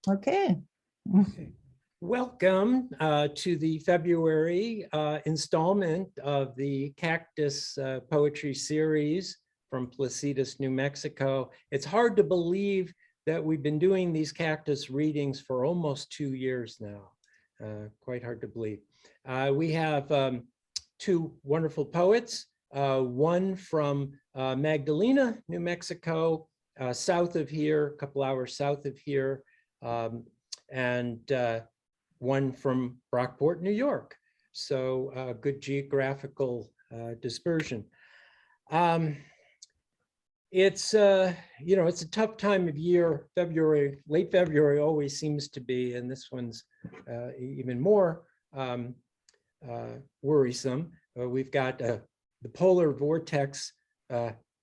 Okay. Welcome to the February installment of the KAKTUS poetry series from Placitas, New Mexico. It's hard to believe that we've been doing these KAKTUS readings for almost 2 years now. Quite hard to believe. We have two wonderful poets, one from Magdalena, New Mexico, south of here, a couple hours south of here, and one from Brockport, New York. So good geographical dispersion. It's it's a tough time of year. February, late February always seems to be, and this one's even more worrisome. We've got the polar vortex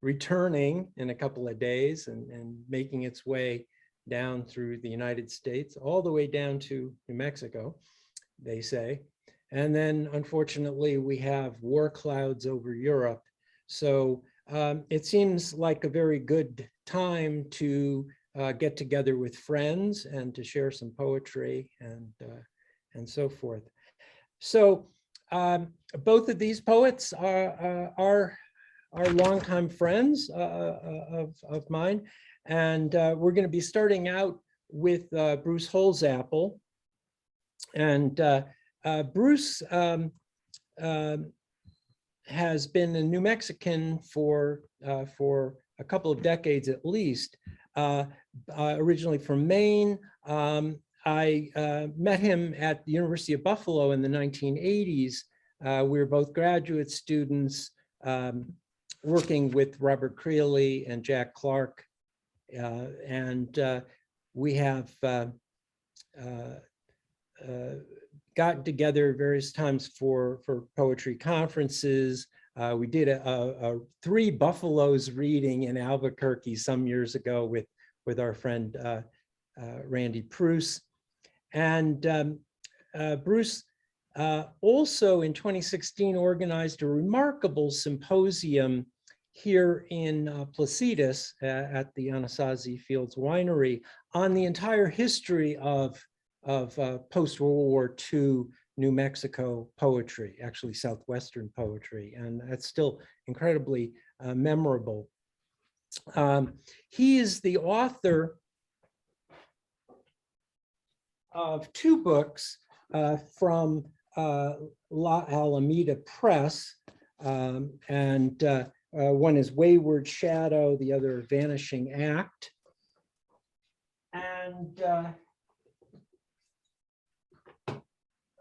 returning in a couple of days and making its way down through the United States, all the way down to New Mexico, they say. And then unfortunately, we have war clouds over Europe. So it seems like a very good time to get together with friends and to share some poetry and so forth. So both of these poets are longtime friends of mine. And we're going to be starting out with Bruce Holsapple. And Bruce has been a New Mexican for a couple of decades at least, originally from Maine. I met him at the University of Buffalo in the 1980s. We were both graduate students working with Robert Creeley and Jack Clark. We have gotten together various times for poetry conferences. We did a 3 Buffaloes reading in Albuquerque some years ago with our friend Randy Pruce. And Bruce also in 2016 organized a remarkable symposium here in Placitas at the Anasazi Fields Winery on the entire history of post-World War II New Mexico poetry, actually Southwestern poetry, and that's still incredibly memorable. He is the author of 2 books from La Alameda Press, and one is Wayward Shadow, the other Vanishing Act. And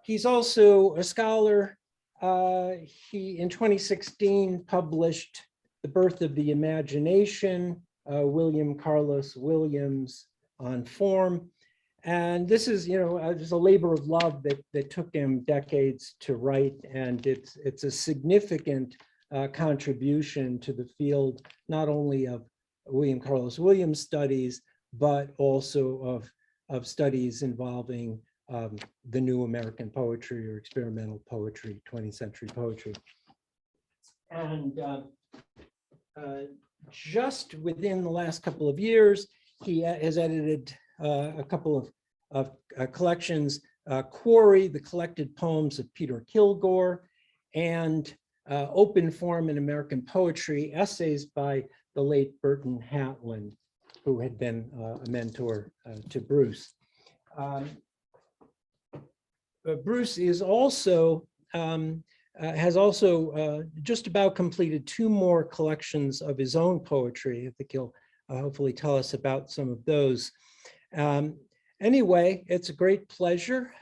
he's also a scholar. He, in 2016, published The Birth of the Imagination, William Carlos Williams on Form. And this is, just a labor of love that took him decades to write, and it's a significant contribution to the field, not only of William Carlos Williams studies, but also of studies involving the new American poetry or experimental poetry, 20th century poetry. And just within the last couple of years, he has edited a couple of collections, Quarry, the collected poems of Peter Kilgore, and Open Form in American Poetry, essays by the late Burton Hatlin, who had been a mentor to Bruce. Bruce is also, has also just about completed 2 more collections of his own poetry. I think he'll hopefully tell us about some of those. Anyway, it's a great pleasure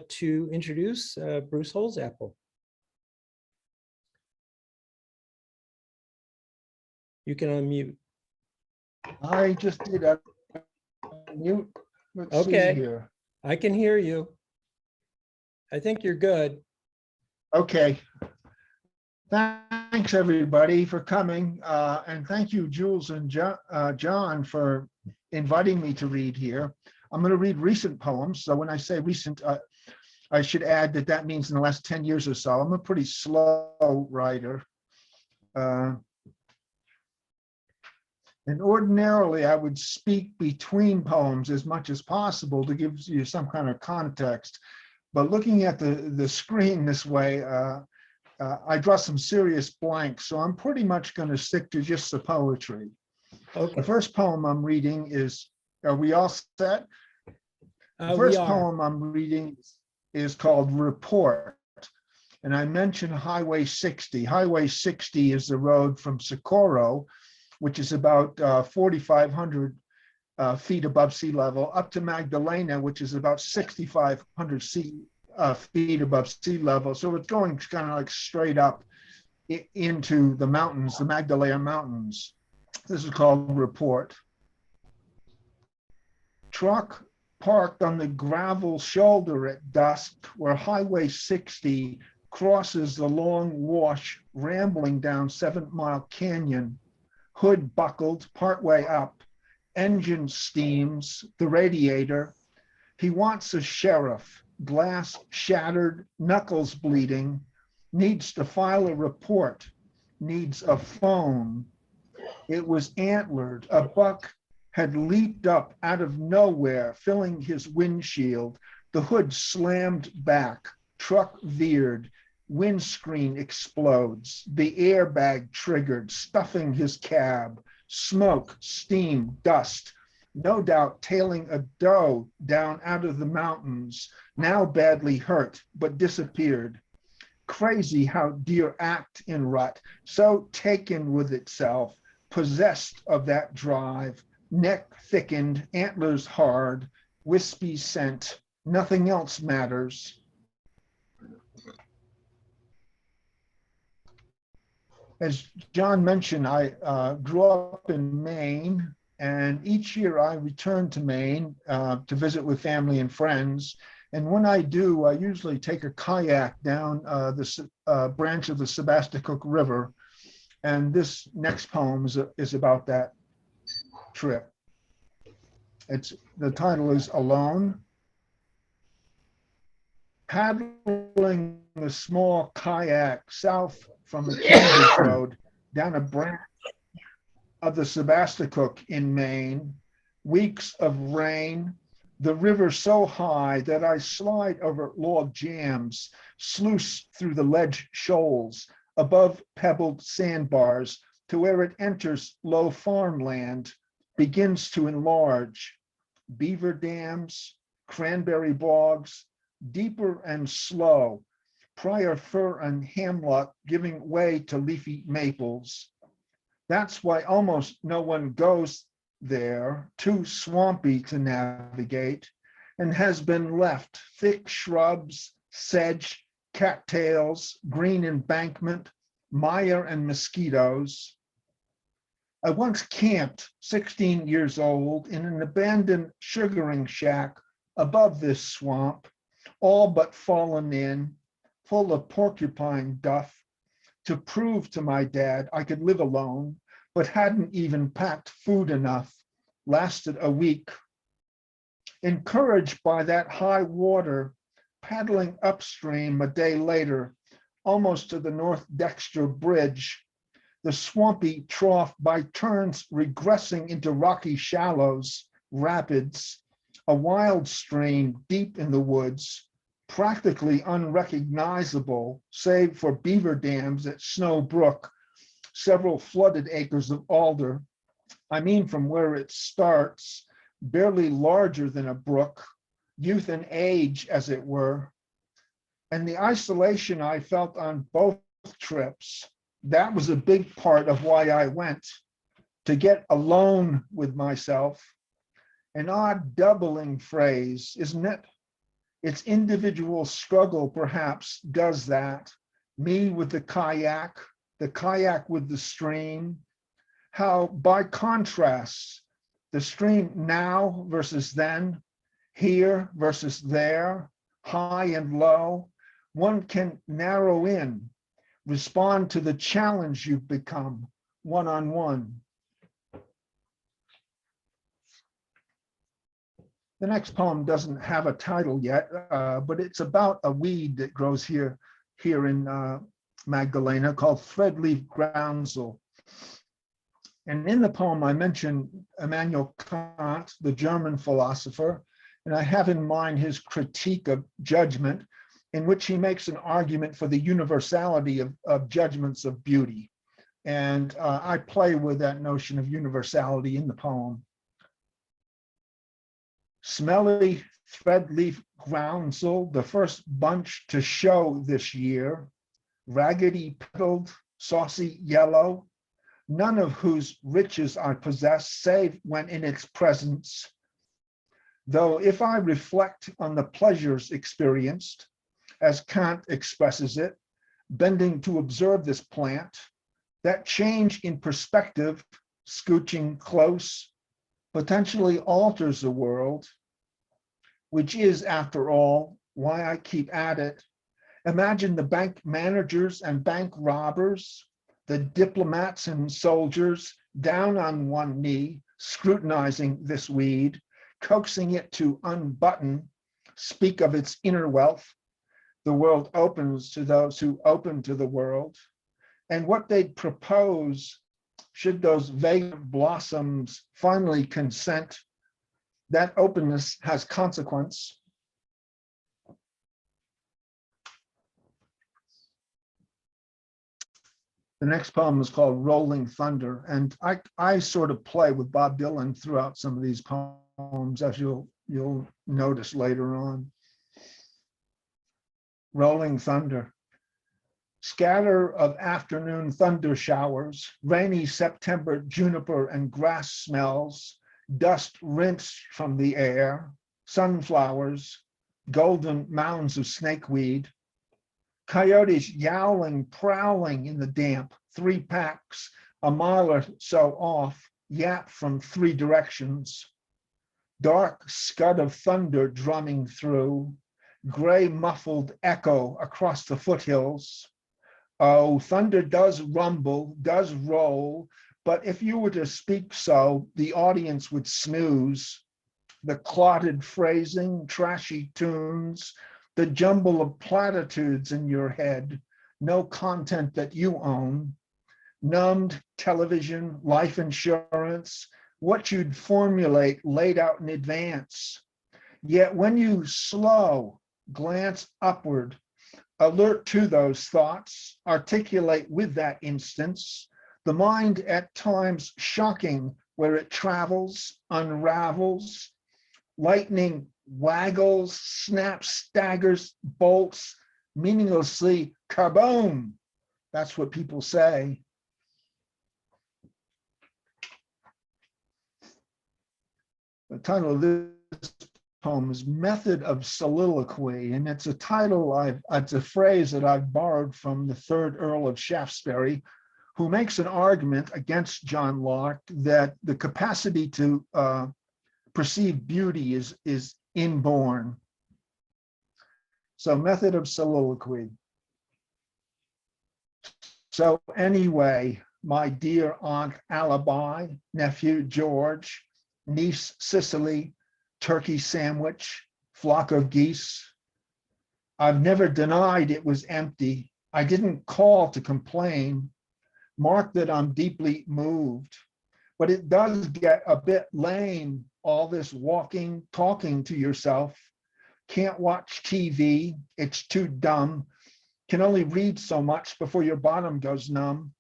to introduce Bruce Holsapple. You can unmute. I just did a mute. Let's Okay. see here. I can hear you. I think you're good. Okay. Thanks, everybody, for coming. And thank you, Jules and John, for inviting me to read here. I'm going to read recent poems. So when I say recent, I should add that means in the last 10 years or so. I'm a pretty slow writer. And ordinarily, I would speak between poems as much as possible to give you some kind of context. But looking at the screen this way, I draw some serious blanks. So I'm pretty much going to stick to just the poetry. Okay. The first poem I'm reading is, are we all set? The We first are. poem I'm reading is called Report. And I mentioned Highway 60. Highway 60 is the road from Socorro, which is about 4,500 feet above sea level, up to Magdalena, which is about 6,500 feet above sea level. So it's going kind of like straight up into the mountains, the Magdalena Mountains. This is called Report. Truck parked on the gravel shoulder at dusk where Highway 60 crosses the long wash rambling down 7 Mile Canyon. Hood buckled partway up, engine steams, the radiator. He wants a sheriff, glass shattered, knuckles bleeding, needs to file a report, needs a phone. It was antlered. A buck had leaped up out of nowhere, filling his windshield. The hood slammed back, truck veered, windscreen explodes, the airbag triggered, stuffing his cab, smoke, steam, dust, no doubt tailing a doe down out of the mountains, now badly hurt, but disappeared. Crazy how deer act in rut, so taken with itself, possessed of that drive, neck thickened, antlers hard, wispy scent, nothing else matters. As John mentioned, I grew up in Maine, and each year I return to Maine to visit with family and friends. And when I do, I usually take a kayak down the branch of the Sebasticook River. And this next poem is about that trip. The title is Alone. Paddling the small kayak south from the Cambridge Road down a branch of the Sebasticook in Maine, weeks of rain, the river so high that I slide over log jams, sluice through the ledge shoals, above pebbled sandbars to where it enters low farmland, begins to enlarge, beaver dams, cranberry bogs, deeper and slow, prior fir and hemlock giving way to leafy maples. That's why almost no one goes there, too swampy to navigate, and has been left thick shrubs, sedge, cattails, green embankment, mire and mosquitoes. I once camped, 16 years old, in an abandoned sugaring shack above this swamp, all but fallen in, full of porcupine duff, to prove to my dad I could live alone, but hadn't even packed food enough, lasted a week. Encouraged by that high water, paddling upstream a day later, almost to the North Dexter Bridge, the swampy trough by turns regressing into rocky shallows, rapids, a wild stream deep in the woods, practically unrecognizable, save for beaver dams at Snow Brook, several flooded acres of alder. I mean, from where it starts, barely larger than a brook, youth and age, as it were. And the isolation I felt on both trips, that was a big part of why I went, to get alone with myself. An odd doubling phrase, isn't it? Its individual struggle perhaps does that. Me with the kayak with the stream. How by contrast, the stream now versus then, here versus there, high and low, one can narrow in, respond to the challenge you've become one-on-one. The next poem doesn't have a title yet, but it's about a weed that grows here in Magdalena called threadleaf groundsel. And in the poem, I mentioned Immanuel Kant, the German philosopher, and I have in mind his critique of judgment, in which he makes an argument for the universality of judgments of beauty. And I play with that notion of universality in the poem. Smelly thread leaf groundsel, the first bunch to show this year, raggedy petaled, saucy yellow, none of whose riches I possess, save when in its presence. Though if I reflect on the pleasures experienced, as Kant expresses it, bending to observe this plant, that change in perspective, scooching close, potentially alters the world, which is, after all, why I keep at it. Imagine the bank managers and bank robbers, the diplomats and soldiers down on one knee, scrutinizing this weed, coaxing it to unbutton, speak of its inner wealth. The world opens to those who open to the world. And what they'd propose, should those vagrant blossoms finally consent, that openness has consequence. The next poem is called Rolling Thunder. And I sort of play with Bob Dylan throughout some of these poems, as you'll notice later on. Rolling Thunder. Scatter of afternoon thunder showers, rainy September juniper and grass smells, dust rinsed from the air, sunflowers, golden mounds of snakeweed, coyotes yowling, prowling in the damp, 3 packs, a mile or so off, yap from 3 directions, dark scud of thunder drumming through, gray muffled echo across the foothills. Oh, thunder does rumble, does roll, but if you were to speak so, the audience would snooze. The clotted phrasing, trashy tunes, the jumble of platitudes in your head, no content that you own, numbed television, life insurance, what you'd formulate laid out in advance. Yet when you slow, glance upward, alert to those thoughts, articulate with that instance, the mind at times shocking where it travels, unravels, lightning waggles, snaps, staggers, bolts, meaninglessly kaboom. That's what people say. The title of this poem is Method of Soliloquy, and it's a title, it's a phrase that I've borrowed from the 3rd Earl of Shaftesbury, who makes an argument against John Locke that the capacity to perceive beauty is inborn. So, method of soliloquy. So anyway, my dear Aunt Alibi, nephew George, niece Cicely, turkey sandwich, flock of geese. I've never denied it was empty. I didn't call to complain. Mark that I'm deeply moved. But it does get a bit lame, all this walking, talking to yourself. Can't watch TV, it's too dumb. Can only read so much before your bottom goes numb.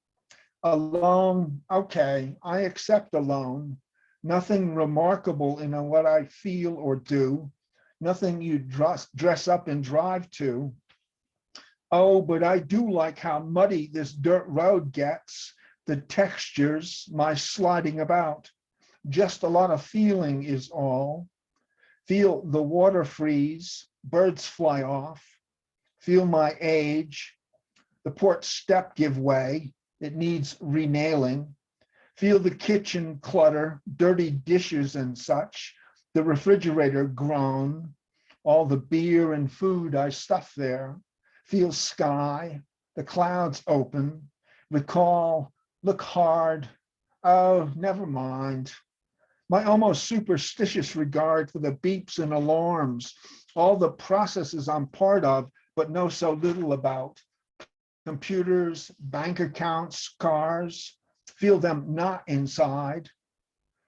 Alone, okay, I accept alone. Nothing remarkable in what I feel or do. Nothing you dress up and drive to. Oh, but I do like how muddy this dirt road gets, the textures, my sliding about. Just a lot of feeling is all. Feel the water freeze, birds fly off. Feel my age, the porch step give way, it needs renailing. Feel the kitchen clutter, dirty dishes and such, the refrigerator groan, all the beer and food I stuff there. Feel sky, the clouds open, recall, look hard, oh, never mind. My almost superstitious regard for the beeps and alarms, all the processes I'm part of, but know so little about. Computers, bank accounts, cars, feel them not inside.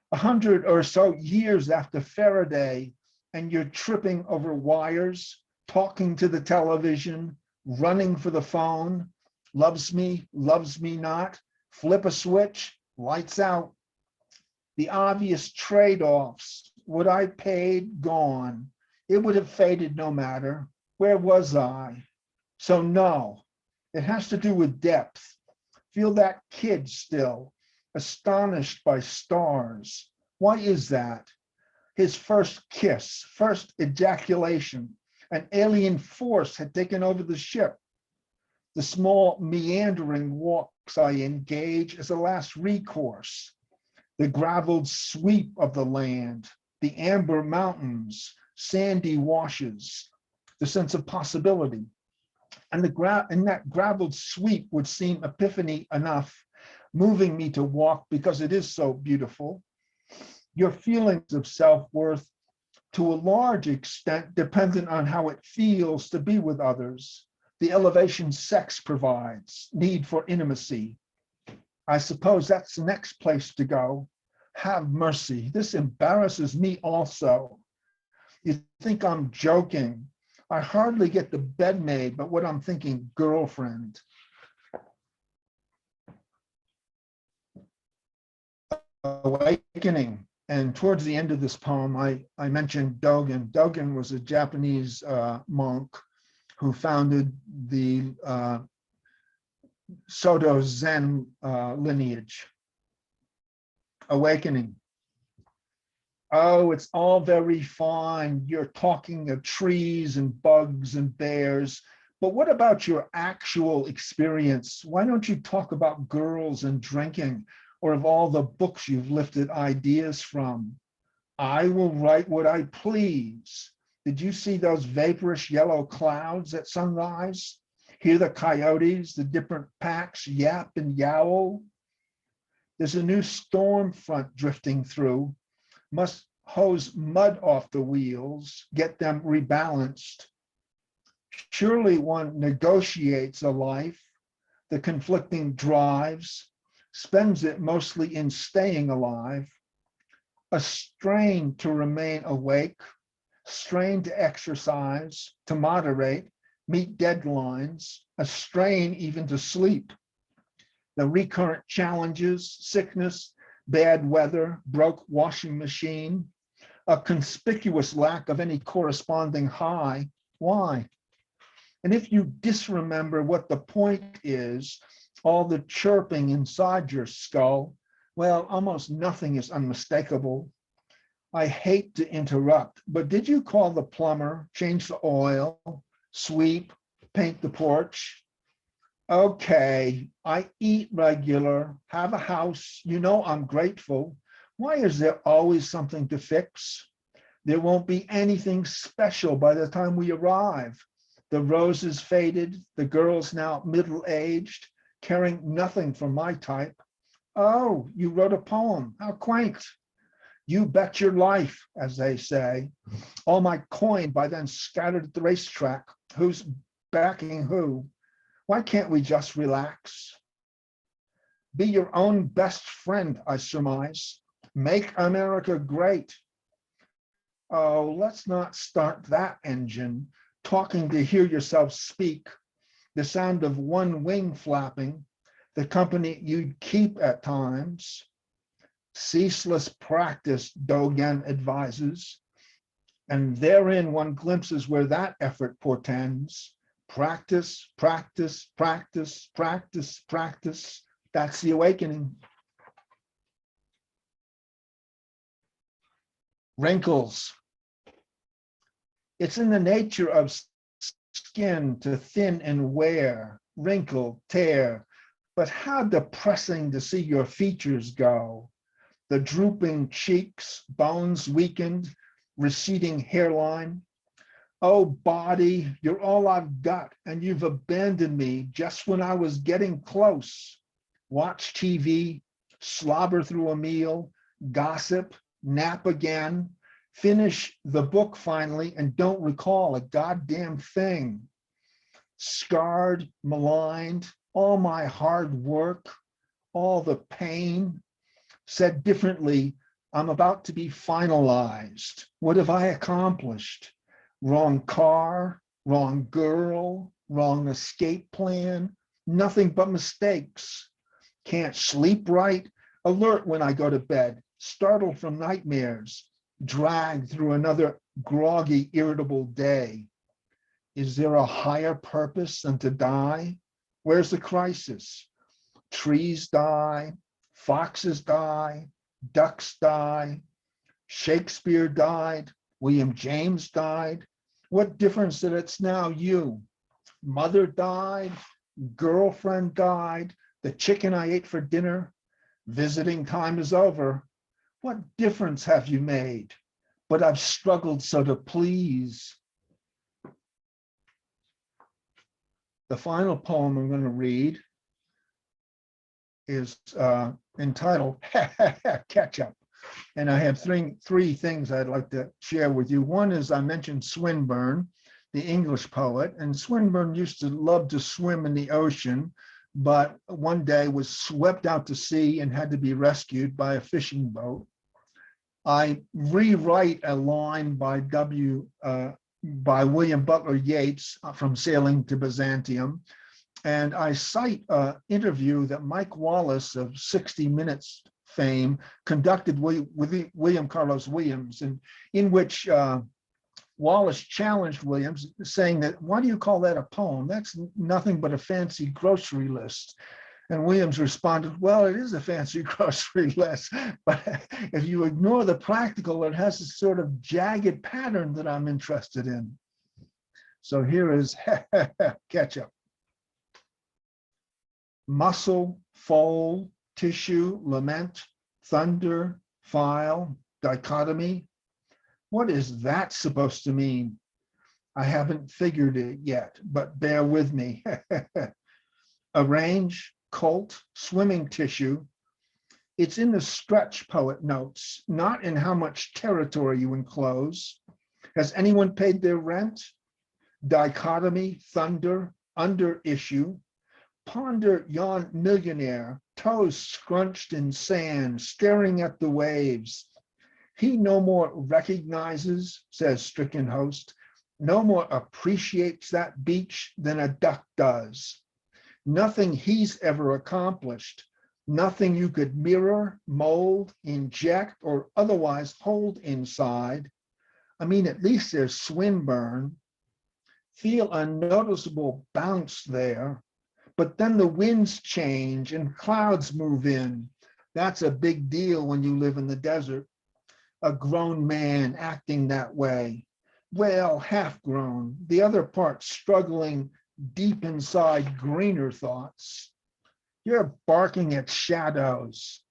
100 or so years after Faraday, and you're tripping over wires, talking to the television, running for the phone, loves me not, flip a switch, lights out. The obvious trade-offs, what I paid, gone. It would have faded no matter. Where was I? So no, it has to do with depth. Feel that kid still, astonished by stars. Why is that? His first kiss, first ejaculation, an alien force had taken over the ship. The small meandering walks I engage as a last recourse. The graveled sweep of the land, the amber mountains, sandy washes, the sense of possibility. And that graveled sweep would seem epiphany enough, moving me to walk because it is so beautiful. Your feelings of self-worth, to a large extent, dependent on how it feels to be with others, the elevation sex provides, need for intimacy. I suppose that's the next place to go. Have mercy. This embarrasses me also. You think I'm joking. I hardly get the bed made, but what I'm thinking, girlfriend. Awakening. And towards the end of this poem, I mentioned Dogen. Dogen was a Japanese monk who founded the Soto Zen lineage. Awakening. Oh, it's all very fine. You're talking of trees and bugs and bears, but what about your actual experience? Why don't you talk about girls and drinking, or of all the books you've lifted ideas from? I will write what I please. Did you see those vaporish yellow clouds at sunrise? Hear the coyotes, the different packs yap and yowl? There's a new storm front drifting through. Must hose mud off the wheels, get them rebalanced. Surely one negotiates a life, the conflicting drives, spends it mostly in staying alive, a strain to remain awake, strain to exercise, to moderate, meet deadlines, a strain even to sleep. The recurrent challenges, sickness, bad weather, broke washing machine, a conspicuous lack of any corresponding high. Why? And if you disremember what the point is, all the chirping inside your skull, well, almost nothing is unmistakable. I hate to interrupt, but did you call the plumber, change the oil, sweep, paint the porch? Okay, I eat regular, have a house, you know I'm grateful. Why is there always something to fix? There won't be anything special by the time we arrive. The roses faded, the girl's now middle-aged, caring nothing for my type. Oh, you wrote a poem, how quaint. You bet your life, as they say. All my coin by then scattered at the racetrack. Who's backing who? Why can't we just relax? Be your own best friend, I surmise. Make America great. Oh, let's not start that engine. Talking to hear yourself speak. The sound of one wing flapping. The company you'd keep at times. Ceaseless practice, Dogen advises. And therein one glimpses where that effort portends. Practice, practice, practice, practice, practice. That's the awakening. Wrinkles. It's in the nature of skin to thin and wear, wrinkle, tear. But how depressing to see your features go. The drooping cheeks, bones weakened, receding hairline. Oh, body, you're all I've got, and you've abandoned me just when I was getting close. Watch TV, slobber through a meal, gossip, nap again, finish the book finally, and don't recall a goddamn thing. Scarred, maligned, all my hard work, all the pain. Said differently, I'm about to be finalized. What have I accomplished? Wrong car, wrong girl, wrong escape plan, nothing but mistakes. Can't sleep right, alert when I go to bed, startled from nightmares, dragged through another groggy, irritable day. Is there a higher purpose than to die? Where's the crisis? Trees die, foxes die, ducks die, Shakespeare died, William James died. What difference that it's now you? Mother died, girlfriend died, the chicken I ate for dinner, visiting time is over. What difference have you made? But I've struggled so to please. The final poem I'm going to read is entitled Catch Up. And I have three things I'd like to share with you. One is I mentioned Swinburne, the English poet, and Swinburne used to love to swim in the ocean, but one day was swept out to sea and had to be rescued by a fishing boat. I rewrite a line by William Butler Yeats from Sailing to Byzantium. And I cite an interview that Mike Wallace of 60 Minutes fame conducted with William Carlos Williams, and in which Wallace challenged Williams, saying that, why do you call that a poem? That's nothing but a fancy grocery list. And Williams responded, well, it is a fancy grocery list, but if you ignore the practical, it has a sort of jagged pattern that I'm interested in. So here is Catch Up. Muscle, fold, tissue, lament, thunder, file, dichotomy. What is that supposed to mean? I haven't figured it yet, but bear with me. Arrange, colt, swimming tissue. It's in the stretch, poet notes, not in how much territory you enclose. Has anyone paid their rent? Dichotomy, thunder, under issue. Ponder yon millionaire, toes scrunched in sand, staring at the waves. He no more recognizes, says stricken host, no more appreciates that beach than a duck does. Nothing he's ever accomplished, nothing you could mirror, mold, inject, or otherwise hold inside. I mean, at least there's Swinburne. Feel a noticeable bounce there. But then the winds change and clouds move in. That's a big deal when you live in the desert. A grown man acting that way. Well, half grown, the other part struggling deep inside greener thoughts. You're barking at shadows.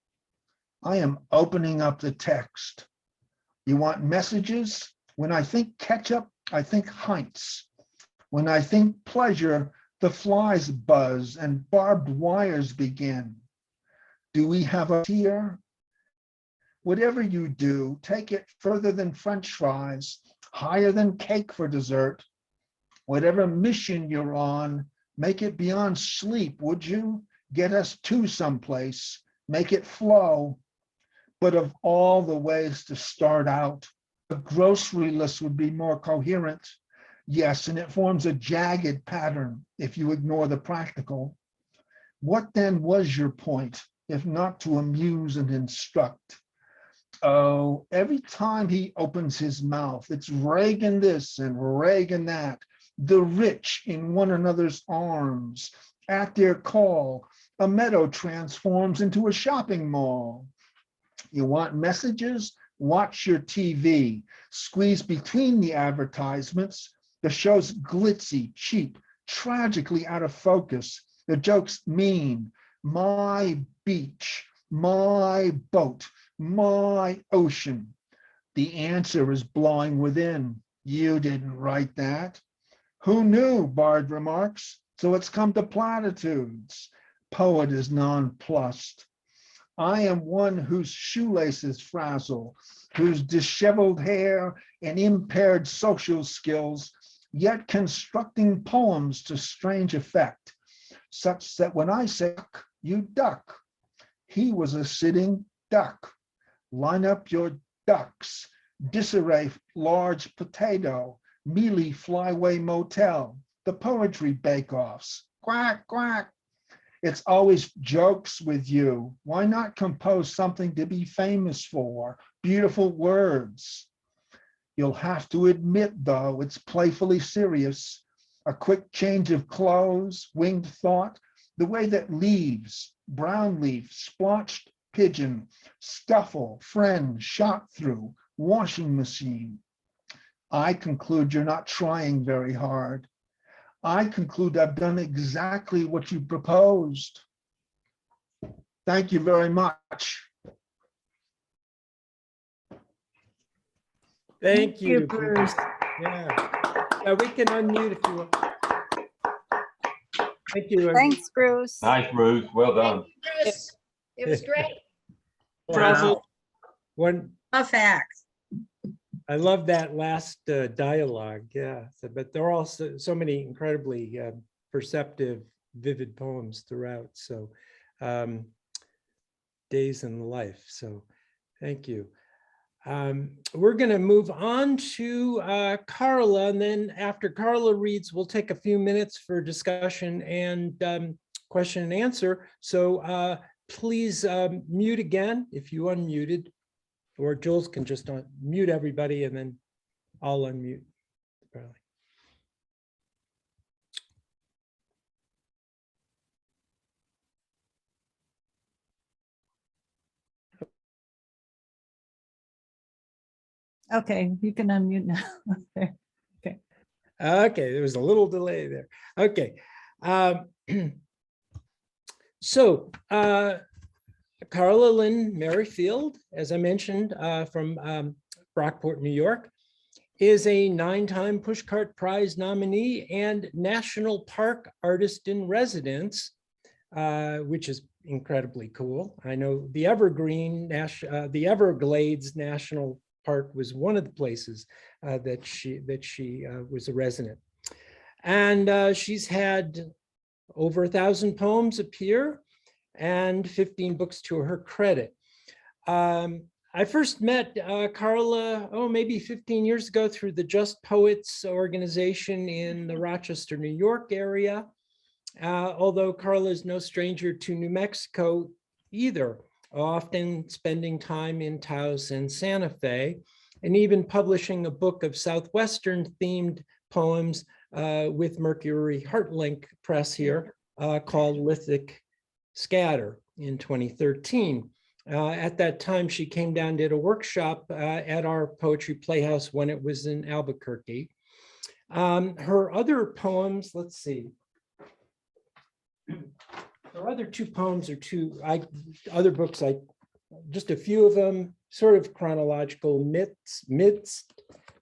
I am opening up the text. You want messages? When I think ketchup, I think Heinz. When I think pleasure, the flies buzz and barbed wires begin. Do we have a tear? Whatever you do, take it further than French fries, higher than cake for dessert. Whatever mission you're on, make it beyond sleep, would you? Get us to someplace, make it flow. But of all the ways to start out, the grocery list would be more coherent. Yes, and it forms a jagged pattern if you ignore the practical. What then was your point, if not to amuse and instruct? Oh, every time he opens his mouth, it's Reagan this and Reagan that, the rich in one another's arms. At their call, a meadow transforms into a shopping mall. You want messages? Watch your TV. Squeeze between the advertisements. The show's glitzy, cheap, tragically out of focus. The jokes mean, my beach, my boat, my ocean. The answer is blowing within. You didn't write that. Who knew, Bard remarks. So it's come to platitudes. Poet is nonplussed. I am one whose shoelaces frazzle, whose disheveled hair and impaired social skills, yet constructing poems to strange effect, such that when I say duck, you duck. He was a sitting duck. Line up your ducks. Disarray large potato. Mealy flyway motel. The poetry bake-offs. Quack, quack. It's always jokes with you. Why not compose something to be famous for? Beautiful words. You'll have to admit, though, it's playfully serious. A quick change of clothes, winged thought, the way that leaves, brown leaf, splotched pigeon, scuffle, friend, shot through, washing machine. I conclude you're not trying very hard. I conclude I've done exactly what you proposed. Thank you very much. Thank you, Bruce. Yeah, we can unmute if you want. Thank you. Thanks, Bruce. Nice, Bruce. Well done. Bruce, it was great. Wow. One, A fact. I love that last dialogue. Yeah, but there are also so many incredibly perceptive, vivid poems throughout. So, days in the life. So, thank you. We're going to move on to Karla, and then after Karla reads, we'll take a few minutes for discussion and question and answer. So please mute again if you unmuted, or Jules can just mute everybody and then I'll unmute. Probably. Okay, you can unmute now. Okay, there was a little delay there. Okay. So Karla Linn Merrifield, as I mentioned, from Brockport, New York, is a 9-time Pushcart Prize nominee and National Park Artist in Residence, which is incredibly cool. I know the the Everglades National Park was one of the places that she was a resident. And she's had over 1,000 poems appear and 15 books to her credit. I first met Karla, maybe 15 years ago through the Just Poets organization in the Rochester, New York area. Although Karla is no stranger to New Mexico either, often spending time in Taos and Santa Fe, and even publishing a book of Southwestern themed poems with Mercury Heartlink Press here called Lithic Scatter in 2013. At that time, she came down, did a workshop at our Poetry Playhouse when it was in Albuquerque. Her other poems, let's see. Her other two poems are other books, just a few of them, sort of chronological myths,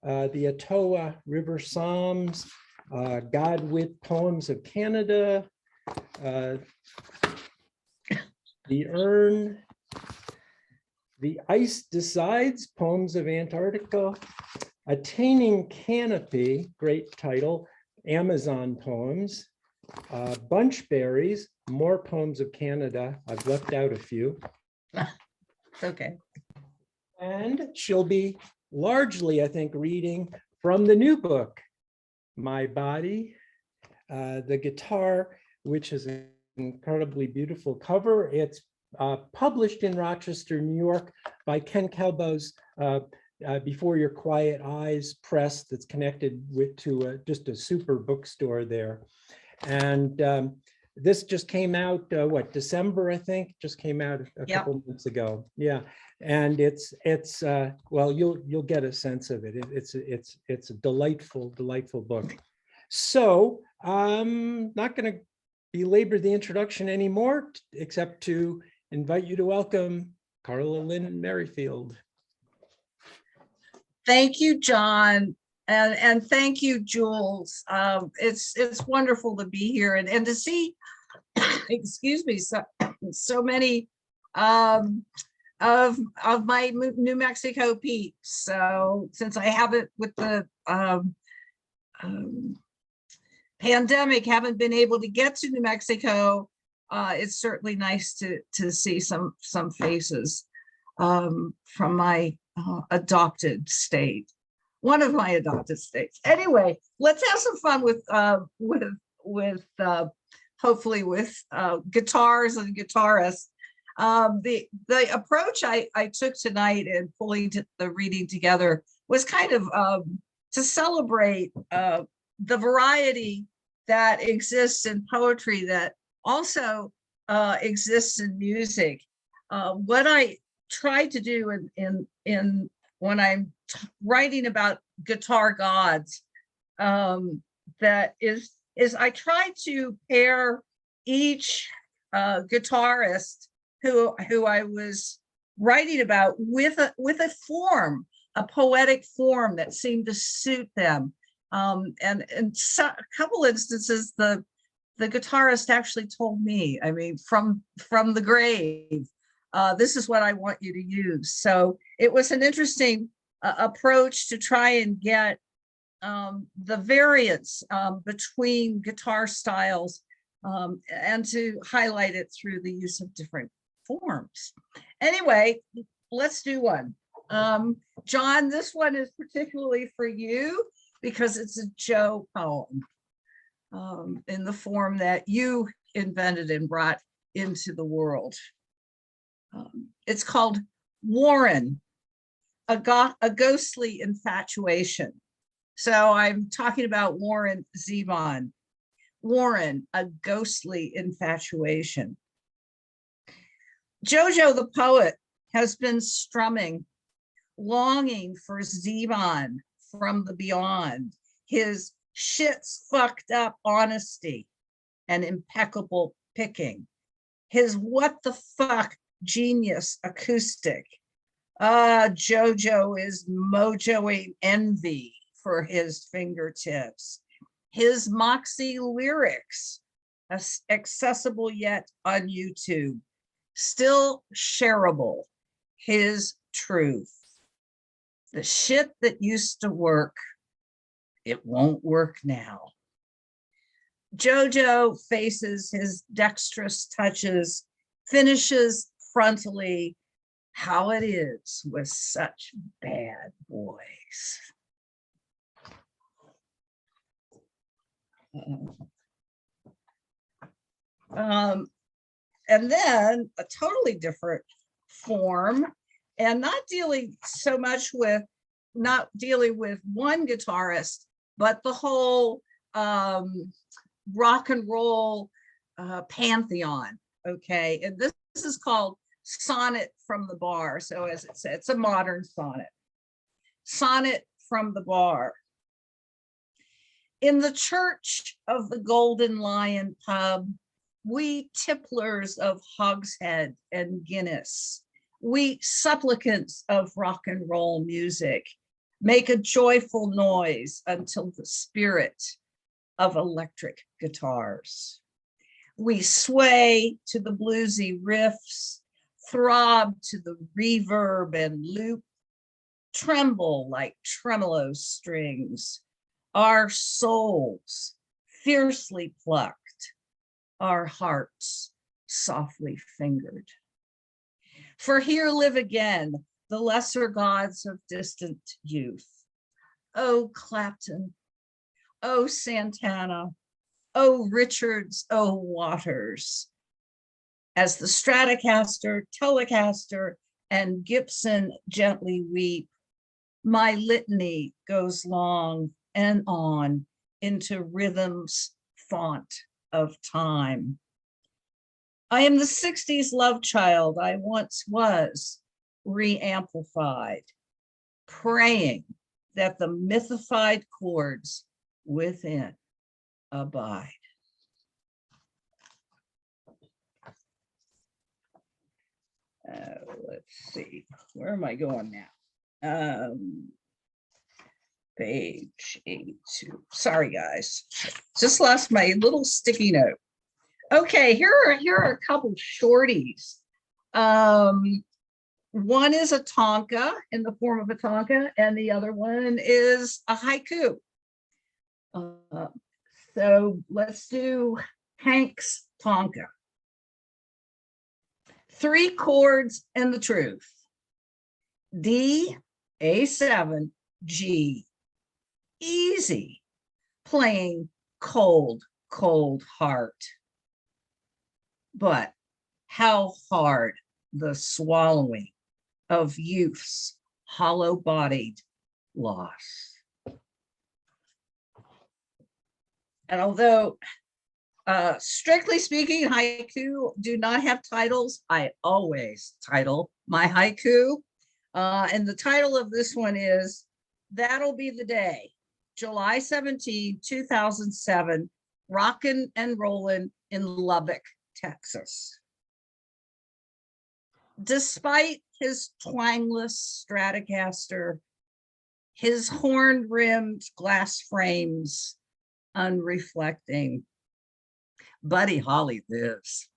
the Etowah River Psalms, Godwit Poems of Canada, The Urn, The Ice Decides, Poems of Antarctica, Attaining Canopy, great title, Amazon Poems, Bunchberries, more Poems of Canada. I've left out a few. Okay. And she'll be largely, I think, reading from the new book, My Body, the guitar, which is an incredibly beautiful cover. It's published in Rochester, New York by Ken Kelbo's Before Your Quiet Eyes press that's connected to just a super bookstore there. And this just came out, December, I think, just came out a couple months ago. Yeah, and it's well, you'll get a sense of it. It's a delightful book. So I'm not going to belabor the introduction anymore, except to invite you to welcome Karla Linn Merrifield. Thank you, John. And thank you, Jules. It's wonderful to be here and to see, excuse me, so many of my New Mexico peeps. So since I haven't, with the pandemic, haven't been able to get to New Mexico, it's certainly nice to see some faces from my adopted state, one of my adopted states. Anyway, let's have some fun with hopefully with guitars and guitarists. The approach I took tonight in pulling the reading together was kind of to celebrate the variety that exists in poetry that also exists in music. What I tried to do in when I'm writing about guitar gods, that is I try to pair each guitarist who I was writing about with a form, a poetic form that seemed to suit them. And in a couple instances, the guitarist actually told me, I mean, from the grave, this is what I want you to use. So it was an interesting approach to try and get the variance between guitar styles and to highlight it through the use of different forms. Anyway, let's do one. John, this one is particularly for you because it's a Joe poem in the form that you invented and brought into the world. It's called Warren, a ghostly infatuation. So I'm talking about Warren Zevon. Warren, a ghostly infatuation. Jojo the poet has been strumming, longing for Zevon from the beyond, his shit's fucked up honesty and impeccable picking, his what the fuck genius acoustic. Jojo is mojoing envy for his fingertips, his moxie lyrics, accessible yet on YouTube, still shareable, his truth. The shit that used to work, it won't work now. Jojo faces his dexterous touches, finishes frontally how it is with such bad boys. And then a totally different form, and not dealing with one guitarist, but the whole rock and roll pantheon. Okay, and this is called Sonnet from the Bar. So as it said, it's a modern sonnet. Sonnet from the Bar. In the church of the Golden Lion pub, we tipplers of hogshead and Guinness, we supplicants of rock and roll music, make a joyful noise until the spirit of electric guitars. We sway to the bluesy riffs, throb to the reverb and loop, tremble like tremolo strings, our souls fiercely plucked, our hearts softly fingered. For here live again the lesser gods of distant youth. Oh, Clapton, oh, Santana, oh, Richards, oh, Waters. As the Stratocaster, Telecaster, and Gibson gently weep, my litany goes long and on into rhythm's font of time. I am the 60s love child I once was, re-amplified, praying that the mythified chords within abide. Let's see, where am I going now? Page 82. Sorry, guys. Just lost my little sticky note. Okay, here are a couple shorties. One is a tonka in the form of a tonka, and the other one is a haiku. So let's do Hank's tonka. 3 chords and the truth. D, A7, G. Easy. Playing cold, cold heart. But how hard the swallowing of youth's hollow-bodied loss. And although strictly speaking, haiku do not have titles, I always title my haiku. And the title of this one is That'll Be the Day, July 17, 2007, Rockin' and Rollin' in Lubbock, Texas. Despite his twangless Stratocaster, his horn-rimmed glass frames unreflecting, Buddy Holly lives.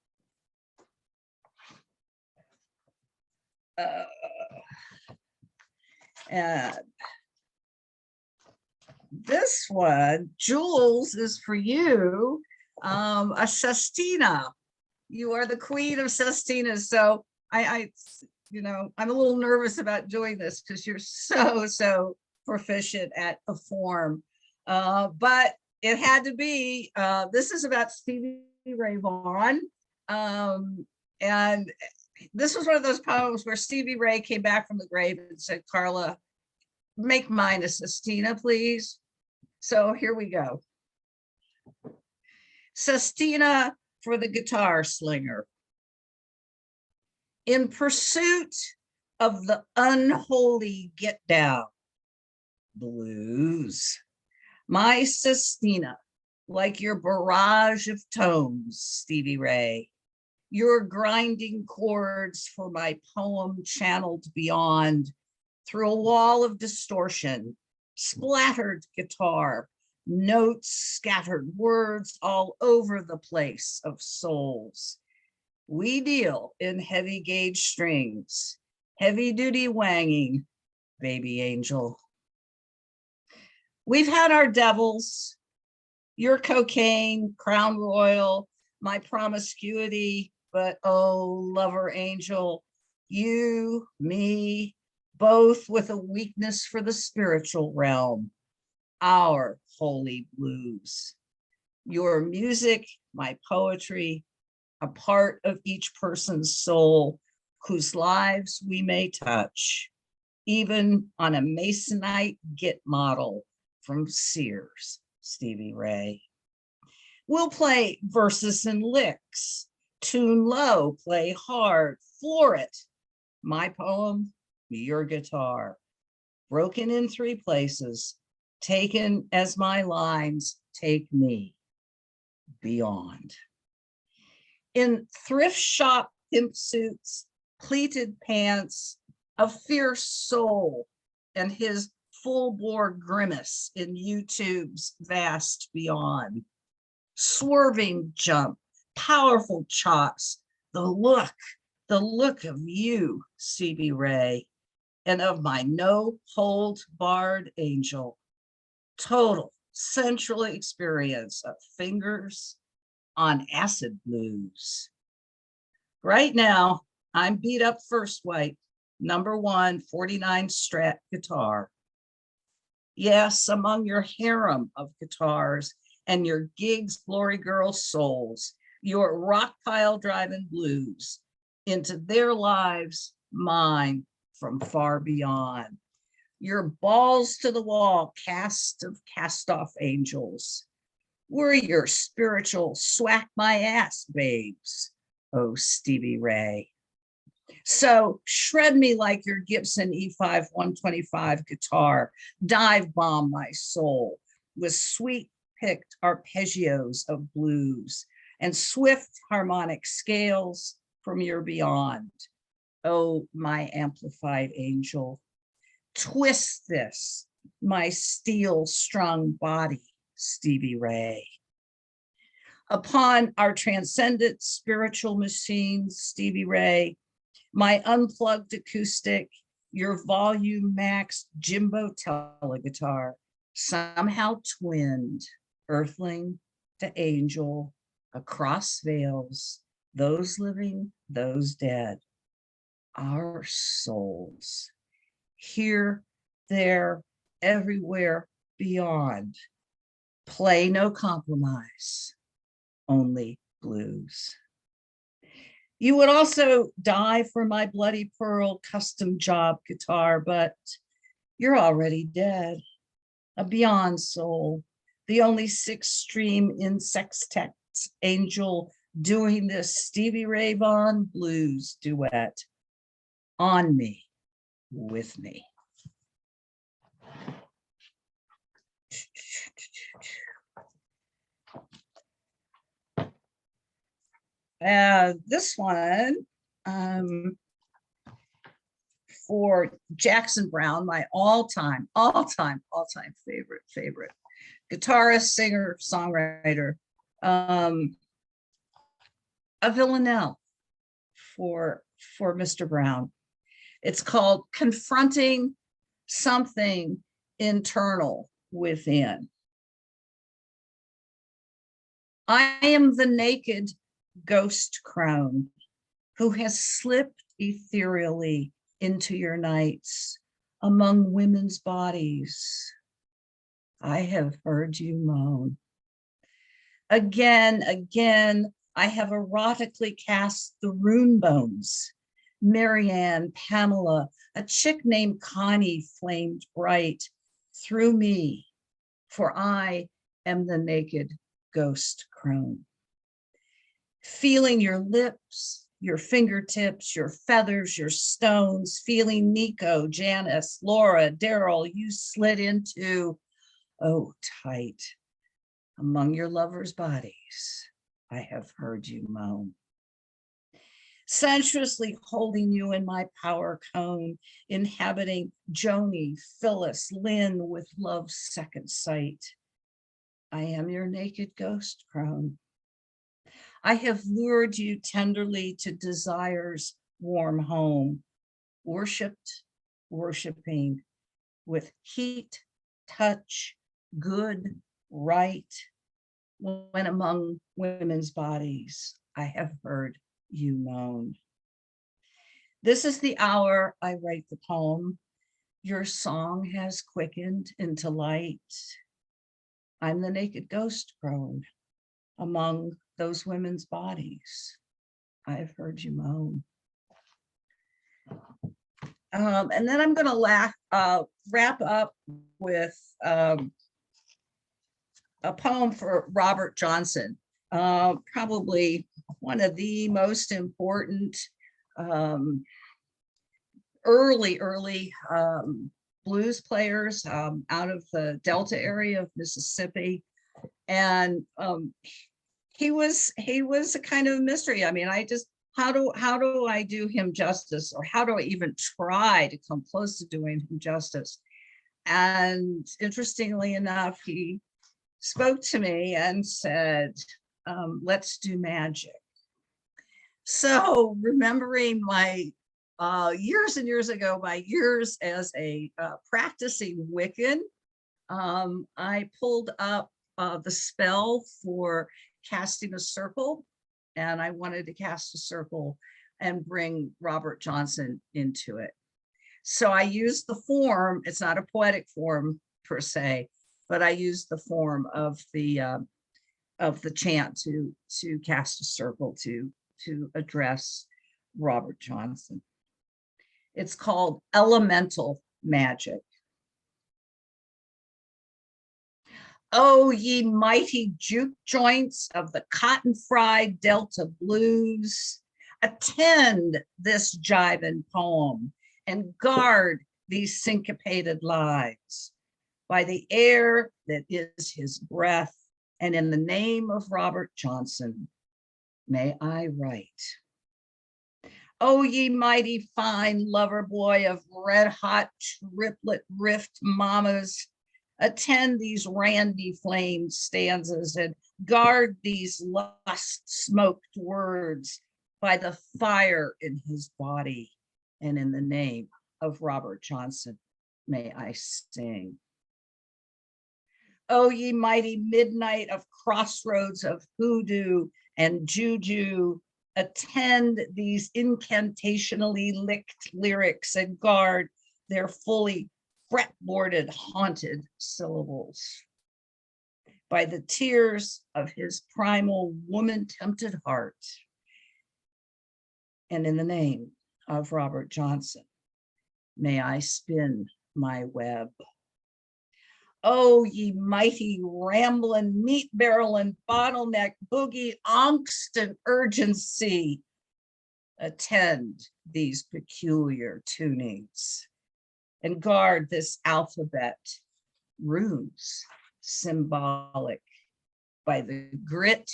And this one, Jules, is for you, a sestina. You are the queen of sestinas. So you know, I'm a little nervous about doing this because you're so proficient at a form. But it had to be, this is about Stevie Ray Vaughan. And this was one of those poems where Stevie Ray came back from the grave and said, Karla, make mine a sestina, please. So here we go. Sestina for the Guitar Slinger. In pursuit of the unholy get down blues, my sestina, like your barrage of tones, Stevie Ray, your grinding chords for my poem channeled beyond through a wall of distortion, splattered guitar, notes scattered, words all over the place of souls. We deal in heavy gauge strings, heavy duty wanging, baby angel. We've had our devils, your cocaine, Crown Royal, my promiscuity, but oh, lover angel, you, me, both with a weakness for the spiritual realm, our holy blues. Your music, my poetry, a part of each person's soul whose lives we may touch, even on a Masonite Git model from Sears, Stevie Ray. We'll play verses and licks, tune low, play hard, floor it. My poem, your guitar, broken in 3 places, taken as my lines take me beyond. In thrift shop pimp suits, pleated pants, a fierce soul, and his full-bore grimace in YouTube's vast beyond. Swerving jump, powerful chops, the look of you, Stevie Ray, and of my no-hold-barred angel. Total sensual experience of fingers on acid blues. Right now, I'm beat up first white, number 1, 49 Strat guitar. Yes, among your harem of guitars and your gigs, glory girl souls, your rock pile driving blues into their lives, mine from far beyond. Your balls to the wall cast of cast-off angels. We're your spiritual swack my ass babes, oh Stevie Ray. So shred me like your Gibson E5 125 guitar, dive bomb my soul with sweet picked arpeggios of blues and swift harmonic scales from your beyond. Oh, my amplified angel, twist this, my steel strung body, Stevie Ray. Upon our transcendent spiritual machines, Stevie Ray, my unplugged acoustic, your volume maxed Jimbo teleguitar, somehow twinned, earthling to angel, across veils, those living, those dead, our souls, here, there, everywhere, beyond. Play no compromise, only blues. You would also die for my bloody pearl custom job guitar, but you're already dead. A beyond soul, the only six-stream in sextets angel doing this Stevie Ray Vaughan blues duet on me, with me. This one for Jackson Browne, my all-time favorite guitarist, singer, songwriter, a villanelle for Mr. Browne. It's called Confronting Something Internal Within. I am the naked ghost crone who has slipped ethereally into your nights among women's bodies. I have heard you moan. Again, I have erotically cast the rune bones. Marianne, Pamela, a chick named Connie flamed bright through me, for I am the naked ghost crone. Feeling your lips, your fingertips, your feathers, your stones, feeling Nico, Janice, Laura, Daryl, you slid into, oh, tight, among your lovers' bodies. I have heard you moan. Sensuously holding you in my power cone, inhabiting Joni, Phyllis, Lynn with love's second sight. I am your naked ghost crone. I have lured you tenderly to desire's warm home, worshipped, worshiping with heat, touch, good, right. When among women's bodies, I have heard you moan. This is the hour I write the poem. Your song has quickened into light. I'm the naked ghost crone among those women's bodies. I've heard you moan. And then I'm going to wrap up with a poem for Robert Johnson, probably one of the most important early blues players out of the Delta area of Mississippi. And he was a kind of mystery. I mean, how do I do him justice, or how do I even try to come close to doing him justice? And interestingly enough, he spoke to me and said, let's do magic. So remembering my years and years ago, my years as a practicing Wiccan, I pulled up the spell for casting a circle, and I wanted to cast a circle and bring Robert Johnson into it. So I used the form, it's not a poetic form per se, but I used the form of the chant to cast a circle to address Robert Johnson. It's called Elemental Magic. Oh, ye mighty juke joints of the cotton-fried Delta blues, attend this jibin poem and guard these syncopated lives by the air that is his breath, and in the name of Robert Johnson, may I write. Oh, ye mighty fine lover boy of red-hot triplet rift mamas, attend these randy flame stanzas and guard these lust-smoked words by the fire in his body, and in the name of Robert Johnson, may I sing. Oh, ye mighty midnight of crossroads of hoodoo and juju, attend these incantationally licked lyrics and guard their fully fretboarded, haunted syllables. By the tears of his primal woman-tempted heart, and in the name of Robert Johnson, may I spin my web. Oh, ye mighty rambling, meat barreling, bottleneck, boogie, angst, and urgency, attend these peculiar tunings and guard this alphabet, runes symbolic by the grit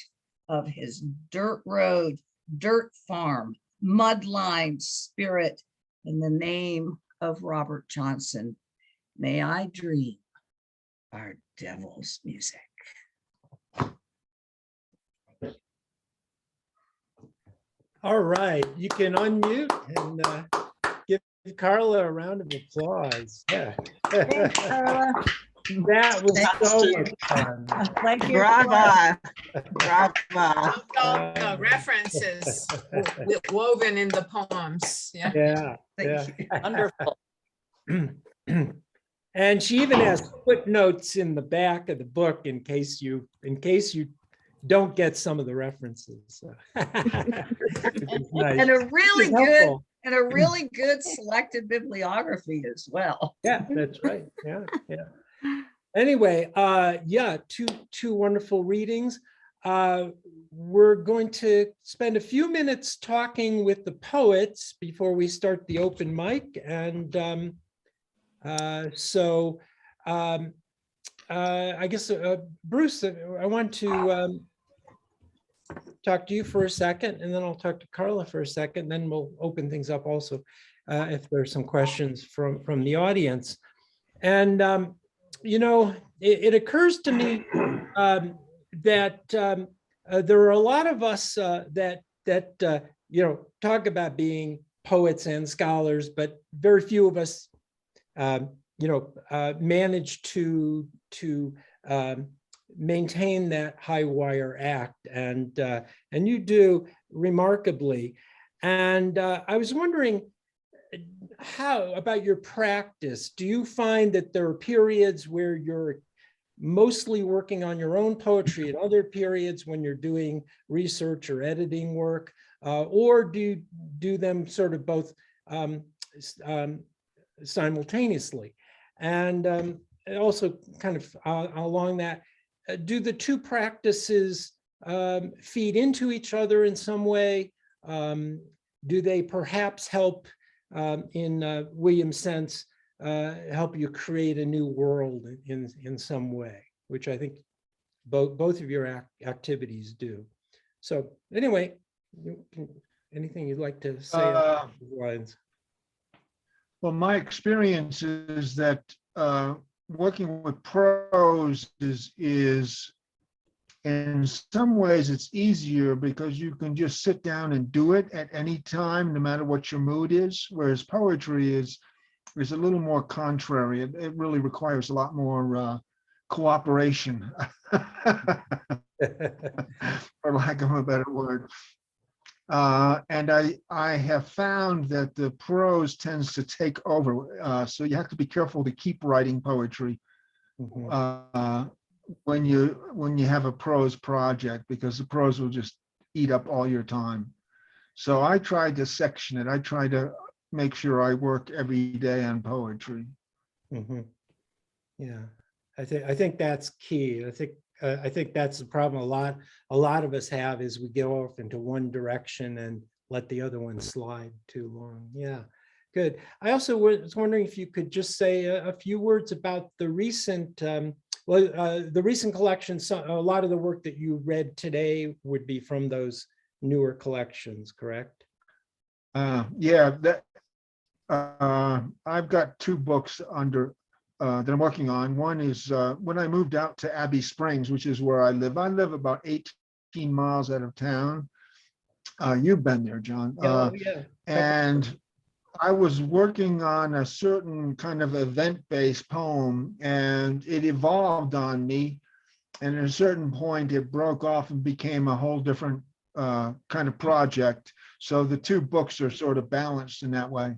of his dirt road, dirt farm, mud-lined spirit. In the name of Robert Johnson, may I dream our devil's music. All right, you can unmute and give Karla a round of applause. Yeah. Thanks, Karla. That was so much fun. Like your Brava, brava. The references woven in the poems. Yeah. Yeah, Thank yeah. Wonderful. And she even has footnotes in the back of the book in case you don't get some of the references. Which is nice. And a really It's good helpful. and a really good selected bibliography as well. Yeah, that's right. Yeah, yeah. Anyway, yeah, two wonderful readings. We're going to spend a few minutes talking with the poets before we start the open mic. And I guess, Bruce, I want to talk to you for a second, and then I'll talk to Karla for a second, then we'll open things up also if there's some questions from the audience. And you know, it occurs to me that there are a lot of us that you know, talk about being poets and scholars, but very few of us you know, manage to maintain that high wire act, and you do remarkably. And I was wondering, how about your practice? Do you find that there are periods where you're mostly working on your own poetry and other periods when you're doing research or editing work, or do you do them sort of both simultaneously? And also kind of along that, do the two practices feed into each other in some way? Do they perhaps help, in William's sense, help you create a new world in some way, which I think both of your activities do. So anyway, anything you'd like to say along those lines? Well, my experience is that working with prose is in some ways it's easier because you can just sit down and do it at any time, no matter what your mood is. Whereas poetry is a little more contrary. It really requires a lot more cooperation, for lack of a better word. And I have found that the prose tends to take over. So you have to be careful to keep writing poetry when you have a prose project, because the prose will just eat up all your time. So I try to section it. I try to make sure I work every day on poetry. Yeah, I think that's key. I think that's the problem a lot of us have, is we go off into one direction and let the other one slide too long. Yeah, good. I also was wondering if you could just say a few words about the recent, the recent collection. So a lot of the work that you read today would be from those newer collections, correct? Yeah, that I've got two books under that I'm working on. One is when I moved out to Abbey Springs, which is where I live. I live about 18 miles out of town. You've been there, John. Yeah. And I was working on a certain kind of event-based poem, and it evolved on me. And at a certain point, it broke off and became a whole different kind of project. So the two books are sort of balanced in that way.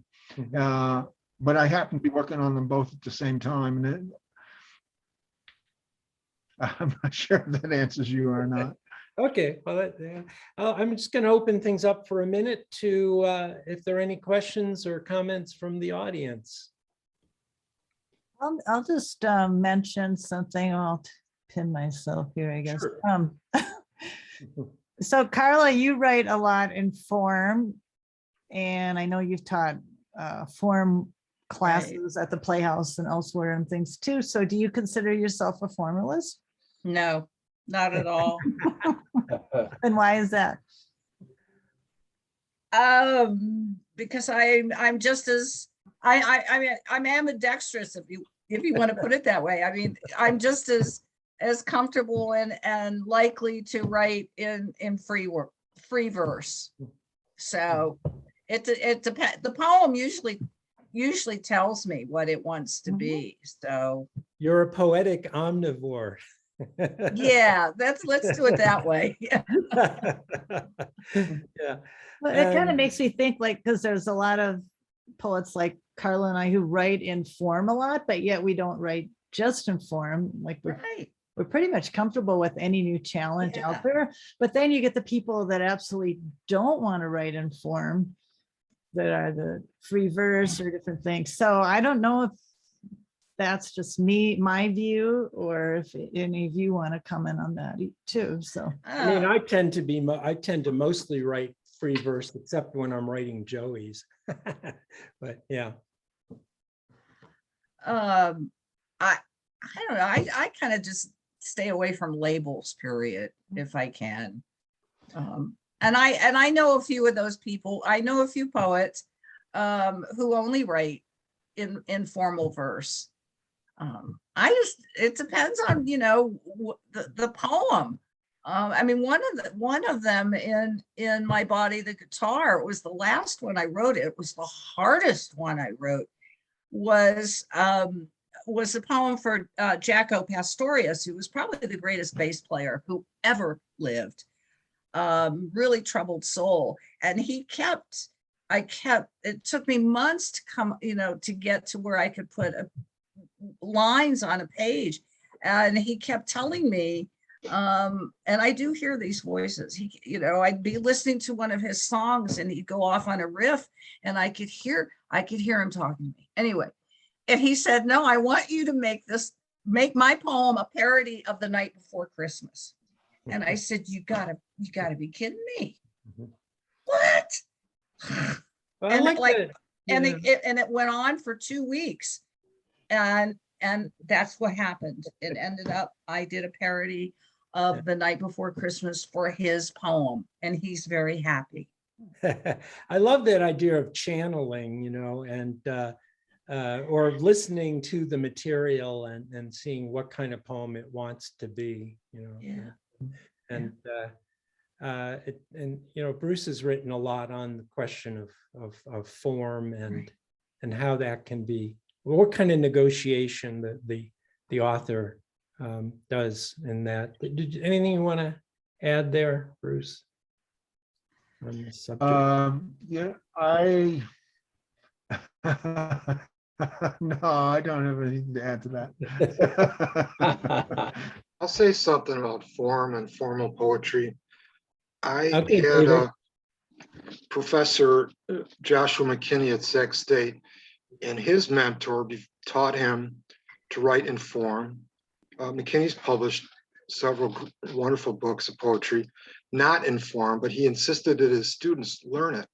But I happen to be working on them both at the same time. And I'm not sure if that answers you or not. Okay, well, I'm just going to open things up for a minute to if there are any questions or comments from the audience. I'll just mention something. I'll pin myself here, I guess. Sure. So Karla, you write a lot in form, and I know you've taught form classes at the Playhouse and elsewhere and things too. So do you consider yourself a formalist? No, not at all. And why is that? Because I'm just as I mean I'm ambidextrous, if you want to put it that way. I mean, I'm just as comfortable and likely to write in free verse. So it depends. The poem usually tells me what it wants to be. So You're a poetic omnivore. yeah, let's do it that way. Yeah. But it kind of makes me think, like, because there's a lot of poets like Karla and I who write in form a lot, but yet we don't write just in form. Like we're pretty much comfortable with any new challenge out there. But then you get the people that absolutely don't want to write in form, that are the free verse or different things. So I don't know if that's just my view, or if any of you want to comment on that too. So I mean, I tend to mostly write free verse, except when I'm writing Joey's. But yeah. I don't know. I kind of just stay away from labels, period, if I can. And I know a few of those people. I know a few poets who only write in formal verse. It depends on, the poem. I mean, one of them in My Body, the Guitar, was the last one I wrote. It was the hardest one I wrote. Was a poem for Jaco Pastorius, who was probably the greatest bass player who ever lived. Really troubled soul, and it took me months to come, to get to where I could put lines on a page, and he kept telling me, and I do hear these voices. I'd be listening to one of his songs, and he'd go off on a riff, and I could hear him talking to me. Anyway, and he said, "No, I want you to make my poem a parody of The Night Before Christmas." And I said, "You gotta be kidding me." What? Well, And that, it went on for 2 weeks, and that's what happened. It ended up, I did a parody of The Night Before Christmas for his poem, and he's very happy. I love that idea of channeling, and or listening to the material and seeing what kind of poem it wants to be, Yeah. And Bruce has written a lot on the question of form and how that can be, what kind of negotiation that the author does in that. Anything you want to add there, Bruce, on this subject? Yeah, no, I don't have anything to add to that. I'll say something about form and formal poetry. I Okay, had David. a professor, Joshua McKinney at Sac State, and his mentor taught him to write in form. McKinney's published several wonderful books of poetry, not in form, but he insisted that his students learn it.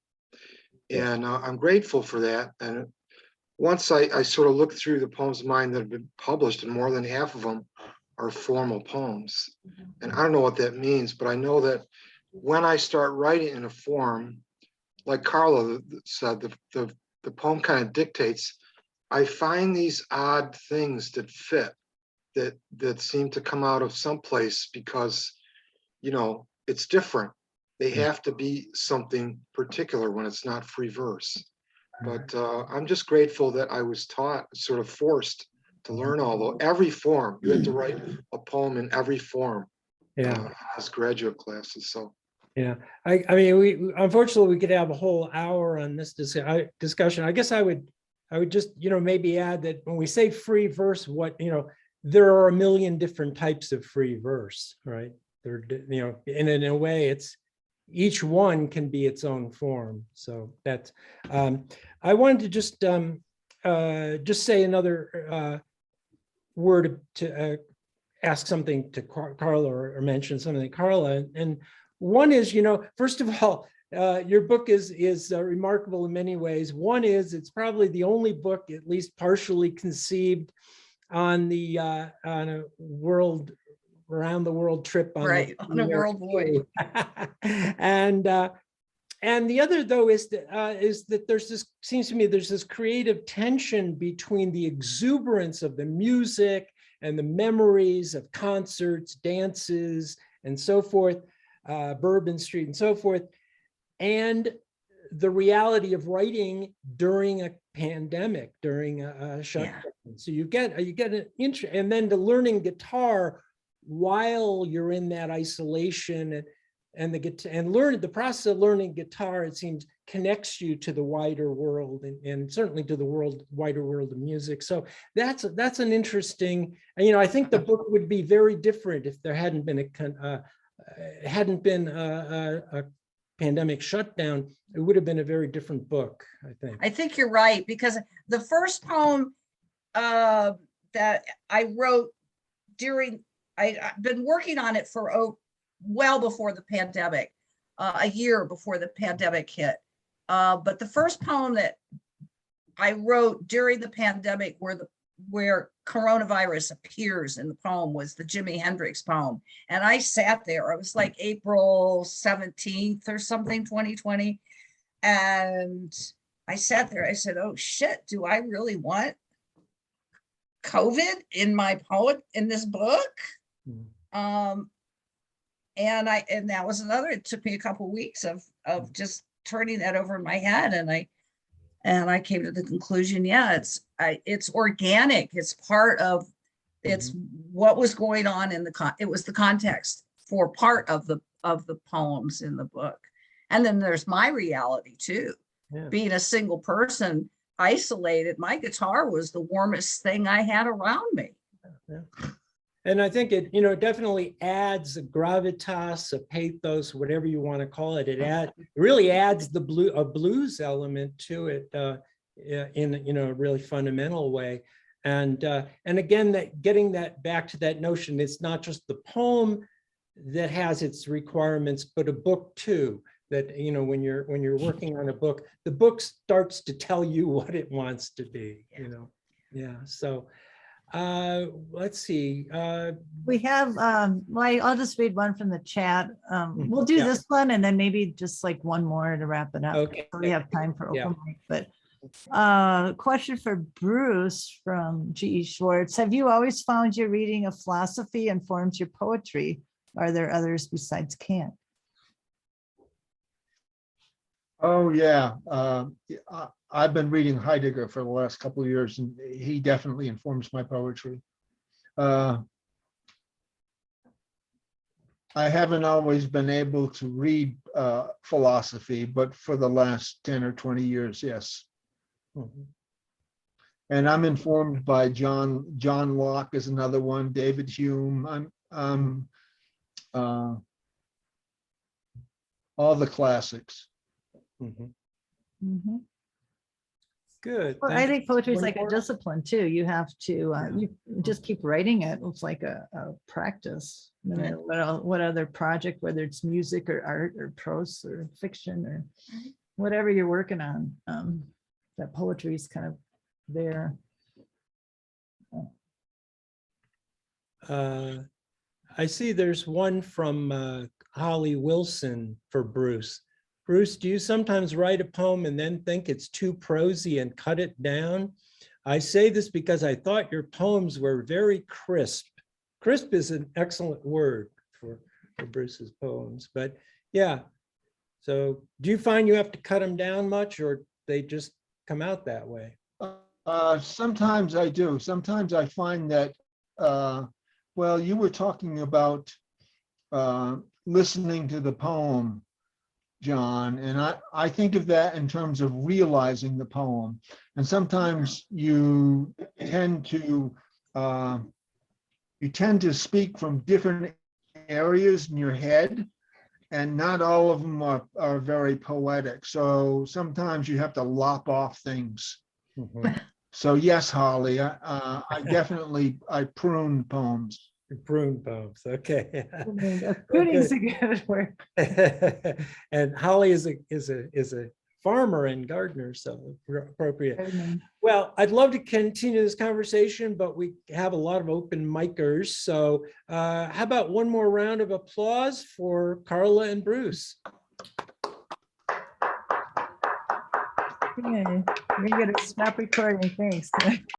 And I'm grateful for that. And once I sort of looked through the poems of mine that have been published, and more than half of them are formal poems. And I don't know what that means, but I know that when I start writing in a form, like Karla said, the poem kind of dictates. I find these odd things that fit, that seem to come out of someplace because, it's different. They have to be something particular when it's not free verse. But I'm just grateful that I was taught, sort of forced to learn every form. You have to write a poem in every form. Yeah. As graduate classes. So Yeah, I mean, we unfortunately we could have a whole hour on this discussion. I guess I would just, maybe add that when we say free verse, there are a million different types of free verse, right? There, and in a way, it's each one can be its own form. So that's, I wanted to just say another word to ask something to Karla or mention something to Karla. And one is, first of all, your book is remarkable in many ways. One is it's probably the only book, at least partially conceived, on a world around the world trip on on a world voyage. and the other though is that there's this creative tension between the exuberance of the music and the memories of concerts, dances, and so forth, Bourbon Street and so forth, and the reality of writing during a pandemic, during a shutdown. So you get an interest, and then to learning guitar while you're in that isolation, and the process of learning guitar, it seems, connects you to the wider world, and certainly to the wider world of music. So that's an interesting, I think the book would be very different if there hadn't been a pandemic shutdown. It would have been a very different book, I think. I think you're right, because the first poem that I wrote I've been working on it for well before the pandemic, a year before the pandemic hit. But the first poem that I wrote during the pandemic, where coronavirus appears in the poem, was the Jimi Hendrix poem. And I sat there, it was like April 17th or something, 2020. And I sat there, I said, oh shit, do I really want COVID in this book? And that was another, it took me a couple of weeks of just turning that over in my head. And I came to the conclusion, it's organic. It's part of, it's what was going on it was the context for part of the poems in the book. And then there's my reality too. Yeah. Being a single person, isolated, my guitar was the warmest thing I had around me. Yeah. And I think it, definitely adds a gravitas, a pathos, whatever you want to call it. It really adds a blues element to it in a really fundamental way. And again, getting that back to that notion, it's not just the poem that has its requirements, but a book too. That when you're working on a book, the book starts to tell you what it wants to be. Yeah. So. Let's see. We have, I'll just read one from the chat. We'll do this one and then maybe just like one more to wrap it up. Okay. So we have time for open mic, but question for Bruce from G.E. Schwartz. Have you always found your reading of philosophy informs your poetry? Are there others besides Kant? Oh yeah, I've been reading Heidegger for the last couple of years, and he definitely informs my poetry. I haven't always been able to read philosophy, but for the last 10 or 20 years, yes. Mm-hmm. And I'm informed by John Locke is another one, David Hume. All the classics. Mm-hmm. Mm-hmm. Good. Well, I think poetry is like a discipline too. You have to you just keep writing it. It's like a practice. What other project, whether it's music or art or prose or fiction or whatever you're working on, that poetry is kind of there. I see there's one from Holly Wilson for Bruce. Bruce, do you sometimes write a poem and then think it's too prosy and cut it down? I say this because I thought your poems were very crisp. Crisp is an excellent word for Bruce's poems, but yeah. So do you find you have to cut them down much, or they just come out that way? Sometimes I do. Sometimes I find that, well, you were talking about listening to the poem John, and I think of that in terms of realizing the poem. And sometimes you tend to speak from different areas in your head, and not all of them are very poetic. So sometimes you have to lop off things. Mhm. So yes, Holly, I definitely, I prune poems. Prune poems, okay. Pruning's a good word. And Holly is a farmer and gardener, so appropriate. Gardening. Well, I'd love to continue this conversation, but we have a lot of open micers. So how about one more round of applause for Karla and Bruce? Yeah, we're gonna stop recording, thanks.